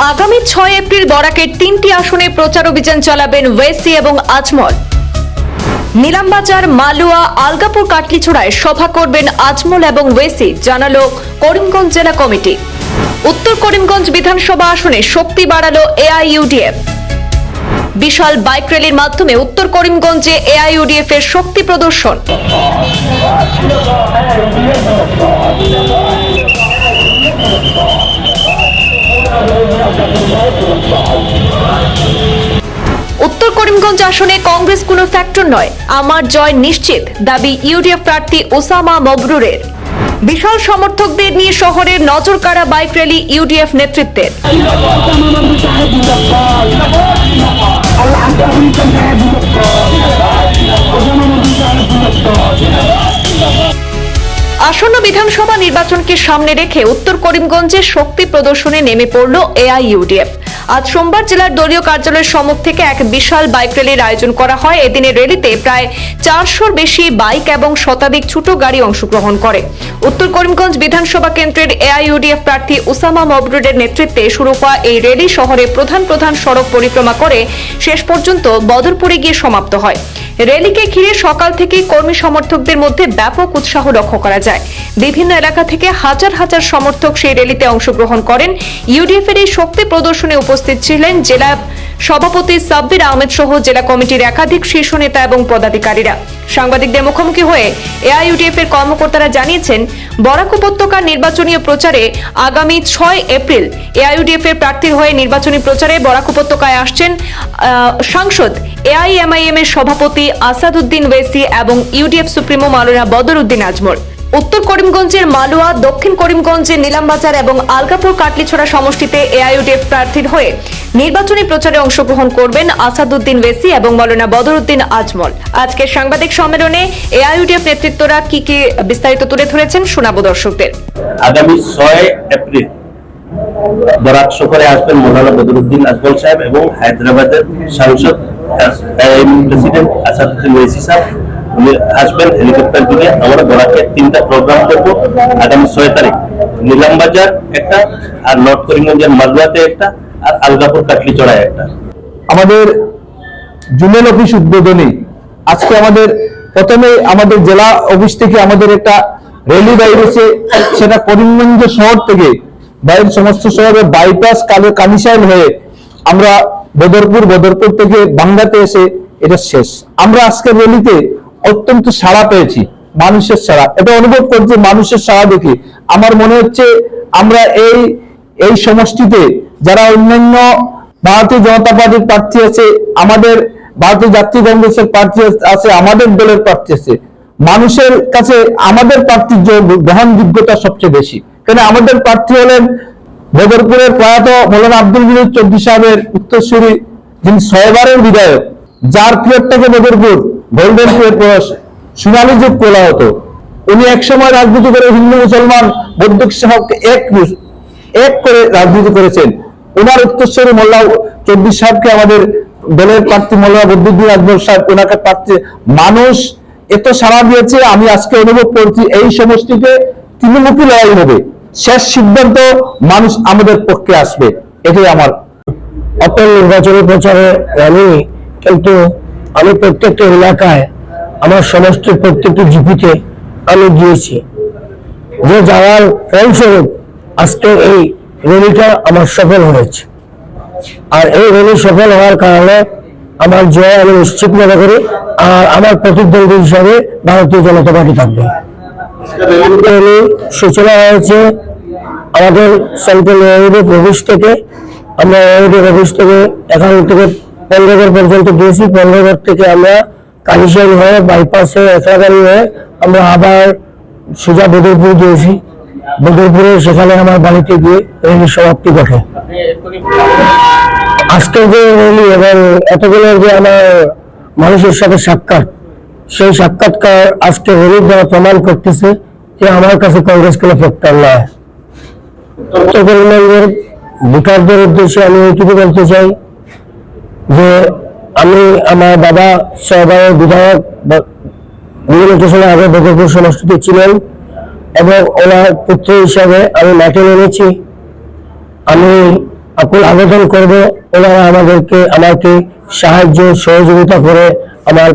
আগামী 6 এপ্রিল বরাকের 3টি আসনে প্রচার অভিযান চালাবেন ওয়েসি এবং আজমল। নীলামবাজার, মালুয়া, আলগাপুর, কাটলিছড়ায় সভা করবেন আজমল এবং ওয়েসি, জানালো করিমগঞ্জ জেলা কমিটি। উত্তর করিমগঞ্জ বিধানসভা আসনে শক্তি বাড়ালো এআইইউডিএফ। বিশাল বাইক র্যালির মাধ্যমে উত্তর করিমগঞ্জে এআইইউডিএফ এর শক্তি প্রদর্শন। উত্তর করিমগঞ্জ আসনে কংগ্রেস কোনো ফ্যাক্টর নয়, আমার জয় নিশ্চিত, দাবি ইউডিএফ প্রার্থী ওসামা মবরুরের। বিশাল সমর্থকদের নিয়ে শহরের নজরকাড়া বাইক র্যালি ইউডিএফ নেতৃত্বের। আসন্ন বিধানসভা নির্বাচনকে সামনে রেখে উত্তর করিমগঞ্জে শক্তি প্রদর্শনে নেমে পড়ল এআইইউডিএফ। আজ সোমবার জেলার দলীয় কার্যালয়ের সম্মুখ থেকে এক বিশাল বাইক র্যালির আয়োজন করা হয়। এদিনের র্যালিতে প্রায় 400-র বেশি বাইক এবং শতাধিক ছোট গাড়ি অংশগ্রহণ করে। উত্তর করিমগঞ্জ বিধানসভা কেন্দ্রের এআইইউডিএফ প্রার্থী ওসামা মবরুরের নেতৃত্বে শুরু হওয়া এই র্যালি শহরে প্রধান সড়ক পরিক্রমা করে শেষ পর্যন্ত বদরপুরে গিয়ে সমাপ্ত হয়। র্যালিকে ঘিরে সকাল থেকেই কর্মী সমর্থকদের মধ্যে ব্যাপক উৎসাহ লক্ষ্য করা যায়। বিভিন্ন এলাকা থেকে হাজার হাজার সমর্থক সেই র্যালিতে অংশগ্রহণ করেন। ইউডিএফ এর এই শক্তি প্রদর্শনে উপস্থিত ছিলেন জেলা সভাপতি সাব্বির আহমেদ সহ জেলা কমিটির একাধিক শীর্ষ নেতা এবং পদাধিকারীরা। সাংবাদিকদের মুখোমুখি হয়ে এআইইউডিএফ এর কর্মকর্তারা জানিয়েছেন, বরাক উপত্যকার নির্বাচনী প্রচারে আগামী 6 এপ্রিল এআইইউডিএফ এর প্রার্থীর হয়ে নির্বাচনী প্রচারে বরাক উপত্যকায় আসছেন সাংসদ এআইএমআইএম এর সভাপতি আসাদউদ্দিন ওয়েসি এবং ইউডিএফ সুপ্রিমো মাওলানা বদরউদ্দিন আজমল। উত্তর করিমগঞ্জের মালুয়া, দক্ষিণ করিমগঞ্জের নীলামবাজার এবং আলগাপুর কাটলিছড়া সমষ্টিতে এআইইউডিএফ প্রার্থীর হয়ে নির্বাচনী প্রচারে অংশগ্রহণ করবেন আসাদউদ্দিন ওয়েসি এবং মাওলানা বদরউদ্দিন আজমল। আজকের সাংবাদিক সম্মেলনে এআইইউডিএফ নেতৃত্বরা কি বিস্তারিত তুলে ধরেছেন শোনাবো দর্শকদের। আগামী 6 এপ্রিল বরাক সফরে আসবেন মাওলানা বদরউদ্দিন আজমল সাহেব এবং হায়দ্রাবাদের সাংসদ প্রেসিডেন্ট আসাদউদ্দিন ওয়েসি সাহেব আসবেন হেলিকপ্টার দিয়ে। আমরা বরাকে 3টা প্রোগ্রাম করব। আগামী 6 তারিখ নীলামবাজার একটা, আর নর্থ করিমগঞ্জের মালুয়াতে একটা, আর আলগাপুর কাটলিছড়ায় একটা। আমাদের জুনেল অফিস উদ্বোধনী আজকে আমাদের প্রথমে আমাদের জেলা অফিস থেকে আমাদের একটা র্যালি বাইরেছে, সেটা করিমগঞ্জ শহর থেকে বাইরের সমস্ত শহরে বাইপাস কানিসাইল হয়ে আমরা বদরপুর থেকে বাংলাতে এসে এটা শেষ। আমরা আজকের র্যালিতে অত্যন্ত সাড়া পেয়েছি, মানুষের সাড়া, এটা অনুভব করছি। মানুষের সাড়া দেখে আমার মনে হচ্ছে আমরা এই সমষ্টিতে যারা অন্যান্য ভারতীয় জনতা পার্টির প্রার্থী আছে, আমাদের ভারতীয় জাতীয় কংগ্রেসের প্রার্থী আছে, আমাদের দলের প্রার্থী আছে, মানুষের কাছে আমাদের প্রার্থীর গ্রহণযোগ্যতা সবচেয়ে বেশি। কেন আমাদের প্রার্থী হলেন বদরপুরের প্রয়াত মৌলানা আব্দুল বিনীত চৌধুরী সাহেবের উত্তরসূরি, যিনি 6 বারের বিধায়ক, যার পিরিয়ডটাকে বদরপুর গোল্ডেন পিরিয়ড, সোনালী যুগ বলা হতো। উনি একসময় রাজনীতি করে হিন্দু মুসলমান বৌদ্ধ সবকে এক করে রাজনীতি করেছেন। ওনার উত্তরসূরি মোল্লা চৌধুরী সাহেবকে আমাদের দলের প্রার্থী মোল্লা বদরউদ্দিন আজমল সাহেব ওনাকে প্রার্থী মানুষ এত সাড়া দিয়েছে। আমি আজকে অনুভব করছি এই সমষ্টিতে তৃণমুখী লড়াই হবে, শেষ সিদ্ধান্ত মানুষ আমাদের পক্ষে আসবে, এটাই আমার অটল নির্বাচনী প্রচারে র্যালি। কিন্তু আমি প্রত্যেকটা এলাকায় আমার সমষ্টির প্রত্যেকটি জিপিতে আমি গিয়েছি, যে যাওয়ার ফলস্বরূপ আজকে এই র্যালিটা আমার সফল হয়েছে। আর এই র্যালি সফল হওয়ার কারণে আমার জয় আমি নিশ্চিত মনে করি। আর আমার প্রতিদ্বন্দ্বী হিসাবে ভারতীয় জনতা পার্টি থাকবে। র্যালি সূচনা হয়েছে আমাদের সেন্ট্রাল এয়ারপোর্ট অফিস থেকে। আমরা এয়ারপোর্ট অফিস থেকে এখান থেকে পনেরোঘর পর্যন্ত গিয়েছি। পনেরোঘর থেকে আমরা কালিশাইল হয়ে বাইপাসে একাগাড়ি হয়ে আমরা আবার সোজা বদরপুর গিয়েছি। বদরপুরে সেখানে আমার বাড়িতে গিয়ে র্যালির সমাপ্তি ঘটে। আজকের যে র্যালি এবং এতগুলো যে আমার মানুষের সাথে সাক্ষাৎ, সেই সাক্ষাৎকার আজকে র্যালির দ্বারা প্রমাণ করতেছে যে আমার কাছে কংগ্রেস কোনো ফ্যাক্টর নয়। উত্তর করিমগঞ্জের ভোটারদের উদ্দেশ্যে আমি এইটুকু বলতে চাই যে আমি আমার বাবা 6 বারের বিধায়ক বিভিন্ন সময় আগে বদরপুর সমষ্টিতে ছিলেন এবং ওনার পুত্র হিসাবে আমি মাঠে নেমেছি। আমি আকুল আবেদন করব ওনারা আমাকে সাহায্য সহযোগিতা করে আমার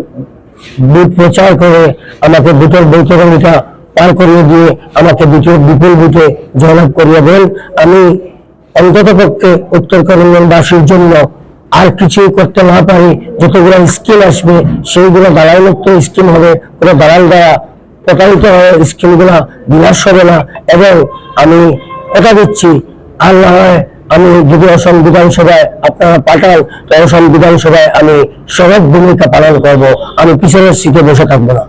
বুথ প্রচার করে আমাকে ভোটের বৈতরণীটা পার করিয়ে দিয়ে আমাকে বিপুল ভোটে জয়লাভ করিয়ে দেন। আমি অন্তত পক্ষে উত্তর করিমগঞ্জবাসীর জন্য আর কিছুই করতে না পারি, যতগুলো স্কিম আসবে সেইগুলো দালাল মুক্ত স্কিম হবে, কোনো দালাল দ্বারা প্রতারিত হয়ে স্কিমগুলো বিনাশ হবে না। এবং আমি কথা দিচ্ছি, আল্লাহ আমি যদি অসম বিধানসভায় আপনারা পাঠান তো অসম বিধানসভায় আমি সড়ক ভূমিকা পালন করব, আমি পিছনের সিটে বসে থাকবো না।